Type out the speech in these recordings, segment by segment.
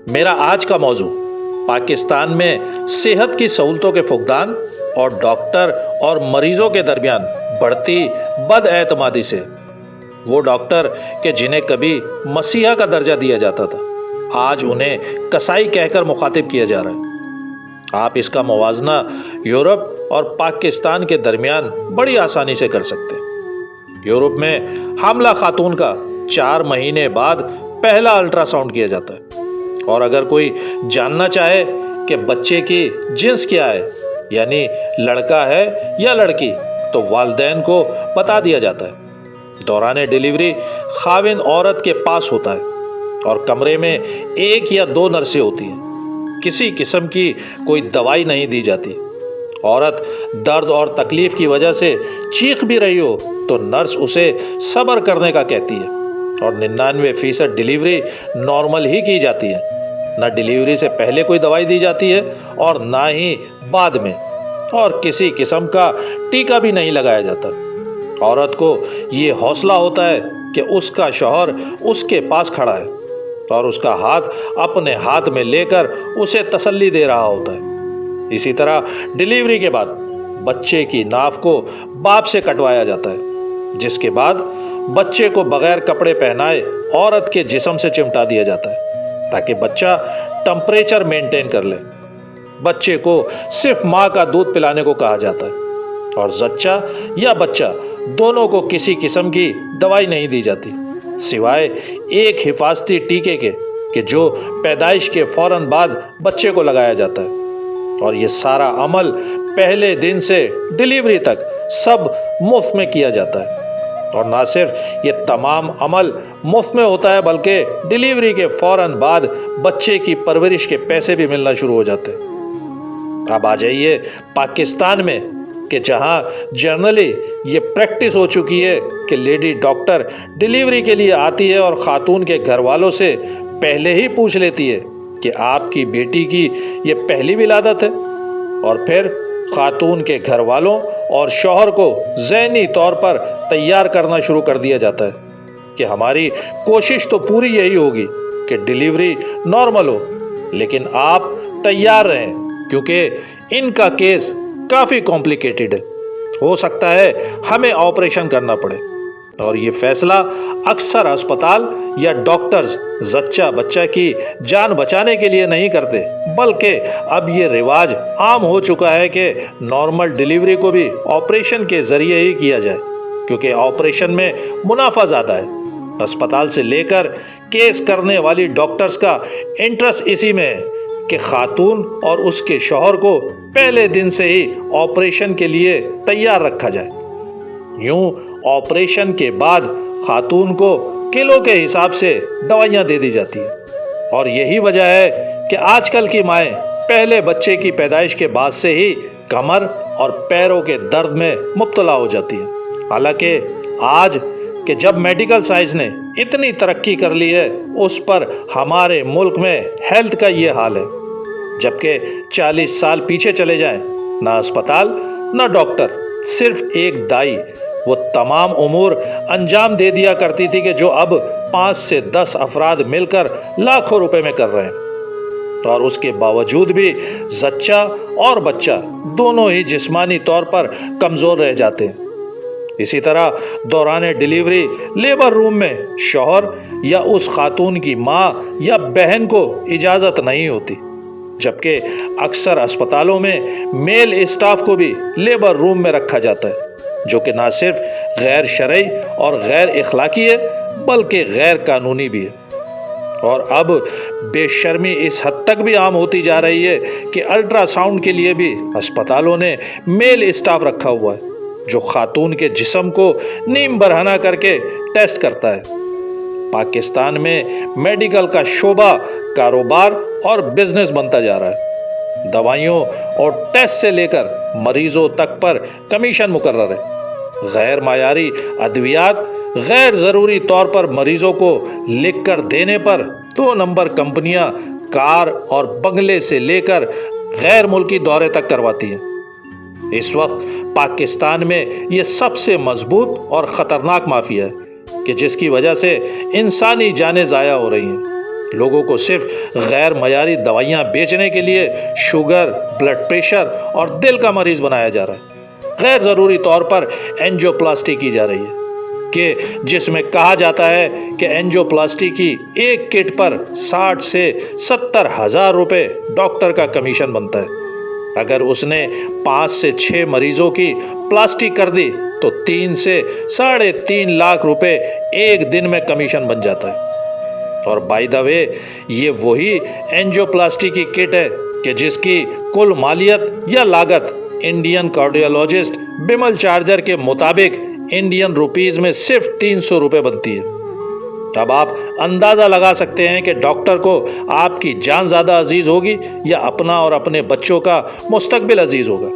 میرا آج کا موضوع پاکستان میں صحت کی سہولتوں کے فقدان اور ڈاکٹر اور مریضوں کے درمیان بڑھتی بد اعتمادی سے۔ وہ ڈاکٹر کہ جنہیں کبھی مسیحا کا درجہ دیا جاتا تھا، آج انہیں کسائی کہہ کر مخاطب کیا جا رہا ہے۔ آپ اس کا موازنہ یورپ اور پاکستان کے درمیان بڑی آسانی سے کر سکتے ہیں۔ یورپ میں حاملہ خاتون کا 4 مہینے بعد پہلا الٹرا ساؤنڈ کیا جاتا ہے، اور اگر کوئی جاننا چاہے کہ بچے کی جنس کیا ہے، یعنی لڑکا ہے یا لڑکی، تو والدین کو بتا دیا جاتا ہے۔ دوران ڈیلیوری خاوند عورت کے پاس ہوتا ہے اور کمرے میں 1 یا 2 نرسیں ہوتی ہیں۔ کسی قسم کی کوئی دوائی نہیں دی جاتی۔ عورت درد اور تکلیف کی وجہ سے چیخ بھی رہی ہو تو نرس اسے صبر کرنے کا کہتی ہے، اور 99% ڈیلیوری نارمل ہی کی جاتی ہے۔ نہ ڈیلیوری سے پہلے کوئی دوائی دی جاتی ہے اور نہ ہی بعد میں، اور کسی قسم کا ٹیکا بھی نہیں لگایا جاتا۔ عورت کو یہ حوصلہ ہوتا ہے کہ اس کا شوہر اس کے پاس کھڑا ہے اور اس کا ہاتھ اپنے ہاتھ میں لے کر اسے تسلی دے رہا ہوتا ہے۔ اسی طرح ڈیلیوری کے بعد بچے کی ناف کو باپ سے کٹوایا جاتا ہے، جس کے بعد بچے کو بغیر کپڑے پہنائے عورت کے جسم سے چمٹا دیا جاتا ہے تاکہ بچہ ٹمپریچر مینٹین کر لے۔ بچے کو صرف ماں کا دودھ پلانے کو کہا جاتا ہے، اور زچہ یا بچہ دونوں کو کسی قسم کی دوائی نہیں دی جاتی، سوائے ایک حفاظتی ٹیکے کے کہ جو پیدائش کے فوراً بعد بچے کو لگایا جاتا ہے۔ اور یہ سارا عمل پہلے دن سے ڈیلیوری تک سب مفت میں کیا جاتا ہے، اور نہ صرف یہ تمام عمل مفت میں ہوتا ہے بلکہ ڈیلیوری کے فوراً بعد بچے کی پرورش کے پیسے بھی ملنا شروع ہو جاتے ہیں۔ اب آ جائیے پاکستان میں، کہ جہاں جنرلی یہ پریکٹس ہو چکی ہے کہ لیڈی ڈاکٹر ڈیلیوری کے لیے آتی ہے اور خاتون کے گھر والوں سے پہلے ہی پوچھ لیتی ہے کہ آپ کی بیٹی کی یہ پہلی ولادت ہے، اور پھر خاتون کے گھر والوں اور شوہر کو ذہنی طور پر تیار کرنا شروع کر دیا جاتا ہے کہ ہماری کوشش تو پوری یہی ہوگی کہ ڈیلیوری نارمل ہو، لیکن آپ تیار رہیں کیونکہ ان کا کیس کافی کمپلیکیٹڈ ہے، ہو سکتا ہے ہمیں آپریشن کرنا پڑے۔ اور یہ فیصلہ اکثر ہسپتال یا ڈاکٹرز زچہ بچہ کی جان بچانے کے لیے نہیں کرتے، بلکہ اب یہ رواج عام ہو چکا ہے کہ نارمل ڈیلیوری کو بھی آپریشن کے ذریعے ہی کیا جائے، کیونکہ آپریشن میں منافع زیادہ ہے۔ ہسپتال سے لے کر کیس کرنے والی ڈاکٹرز کا انٹرسٹ اسی میں ہے کہ خاتون اور اس کے شوہر کو پہلے دن سے ہی آپریشن کے لیے تیار رکھا جائے۔ یوں آپریشن کے بعد خاتون کو کلو کے حساب سے دوائیاں دے دی جاتی ہیں، اور یہی وجہ ہے کہ آج کل کی مائیں پہلے بچے کی پیدائش کے بعد سے ہی کمر اور پیروں کے درد میں مبتلا ہو جاتی ہیں۔ حالانکہ آج کہ جب میڈیکل سائنس نے اتنی ترقی کر لی ہے، اس پر ہمارے ملک میں ہیلتھ کا یہ حال ہے، جبکہ 40 سال پیچھے چلے جائیں، نہ اسپتال نہ ڈاکٹر، صرف ایک دائی وہ تمام امور انجام دے دیا کرتی تھی کہ جو اب 5 سے 10 افراد مل کر لاکھوں روپے میں کر رہے ہیں، اور اس کے باوجود بھی زچہ اور بچہ دونوں ہی جسمانی طور پر کمزور رہ جاتے ہیں۔ اسی طرح دوران ڈیلیوری لیبر روم میں شوہر یا اس خاتون کی ماں یا بہن کو اجازت نہیں ہوتی، جبکہ اکثر اسپتالوں میں میل اسٹاف کو بھی لیبر روم میں رکھا جاتا ہے، جو کہ نہ صرف غیر شرعی اور غیر اخلاقی ہے بلکہ غیر قانونی بھی ہے۔ اور اب بے شرمی اس حد تک بھی عام ہوتی جا رہی ہے کہ الٹرا ساؤنڈ کے لیے بھی اسپتالوں نے میل اسٹاف رکھا ہوا ہے جو خاتون کے جسم کو نیم برہنہ کر کے ٹیسٹ کرتا ہے۔ پاکستان میں میڈیکل کا شعبہ کاروبار اور بزنس بنتا جا رہا ہے۔ دوائیوں اور ٹیسٹ سے لے کر مریضوں تک پر کمیشن مقرر ہے۔ غیر معیاری ادویات غیر ضروری طور پر مریضوں کو لکھ کر دینے پر 2 نمبر کمپنیاں کار اور بنگلے سے لے کر غیر ملکی دورے تک کرواتی ہیں۔ اس وقت پاکستان میں یہ سب سے مضبوط اور خطرناک مافیا ہے کہ جس کی وجہ سے انسانی جانیں ضائع ہو رہی ہیں۔ لوگوں کو صرف غیر معیاری دوائیاں بیچنے کے لیے شوگر، بلڈ پریشر اور دل کا مریض بنایا جا رہا ہے۔ غیر ضروری طور پر اینجیوپلاسٹی کی جا رہی ہے کہ جس میں کہا جاتا ہے کہ اینجیوپلاسٹی کی ایک کٹ پر 60 سے 70 ہزار روپے ڈاکٹر کا کمیشن بنتا ہے۔ اگر اس نے 5 سے 6 مریضوں کی پلاسٹی کر دی تو 3 سے 3.5 لاکھ روپے ایک دن میں کمیشن بن جاتا ہے۔ اور بائی دا وے، یہ وہی اینجیوپلاسٹی کی کٹ ہے کہ جس کی کل مالیت یا لاگت انڈین کارڈیولوجسٹ بمل چارجر کے مطابق انڈین روپیز میں صرف 300 روپے بنتی ہے۔ اب آپ اندازہ لگا سکتے ہیں کہ ڈاکٹر کو آپ کی جان زیادہ عزیز ہوگی یا اپنا اور اپنے بچوں کا مستقبل عزیز ہوگا۔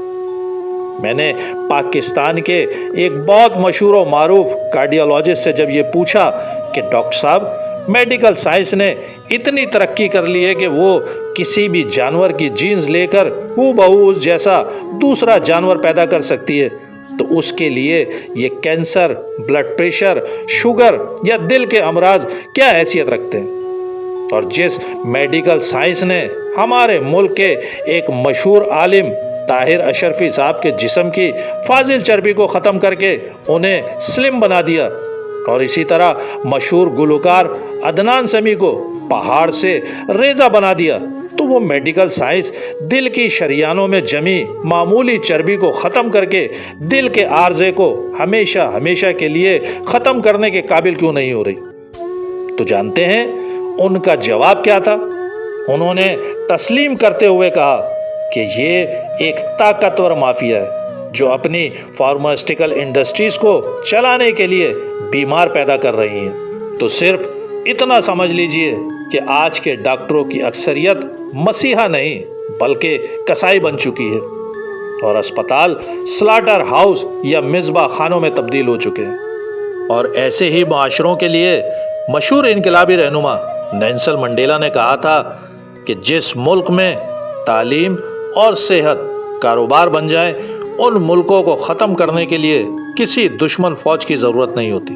میں نے پاکستان کے ایک بہت مشہور و معروف کارڈیولوجسٹ سے جب یہ پوچھا کہ ڈاکٹر صاحب، میڈیکل سائنس نے اتنی ترقی کر لی ہے کہ وہ کسی بھی جانور کی جینز لے کر ہو بہو اس جیسا دوسرا جانور پیدا کر سکتی ہے، تو اس کے لیے یہ کینسر، بلڈ پریشر، شوگر یا دل کے امراض کیا حیثیت رکھتے ہیں؟ اور جس میڈیکل سائنس نے ہمارے ملک کے ایک مشہور عالم طاہر اشرفی صاحب کے جسم کی فاضل چربی کو ختم کر کے انہیں سلم بنا دیا، اور اسی طرح مشہور گلوکار عدنان سمیع کو پہاڑ سے ریزہ بنا دیا، تو وہ میڈیکل سائنس دل کی شریانوں میں جمی معمولی چربی کو ختم کر کے دل کے عارضے کو ہمیشہ ہمیشہ کے لیے ختم کرنے کے قابل کیوں نہیں ہو رہی؟ تو جانتے ہیں ان کا جواب کیا تھا؟ انہوں نے تسلیم کرتے ہوئے کہا کہ یہ ایک طاقتور مافیا ہے جو اپنی فارماسٹیکل انڈسٹریز کو چلانے کے لیے بیمار پیدا کر رہی ہیں۔ تو صرف اتنا سمجھ لیجئے کہ آج کے ڈاکٹروں کی اکثریت مسیحا نہیں بلکہ کسائی بن چکی ہے، اور اسپتال سلاٹر ہاؤس یا مذبح خانوں میں تبدیل ہو چکے ہیں۔ اور ایسے ہی معاشروں کے لیے مشہور انقلابی رہنما نیلسن منڈیلا نے کہا تھا کہ جس ملک میں تعلیم اور صحت کاروبار بن جائے، ان ملکوں کو ختم کرنے کے لیے کسی دشمن فوج کی ضرورت نہیں ہوتی۔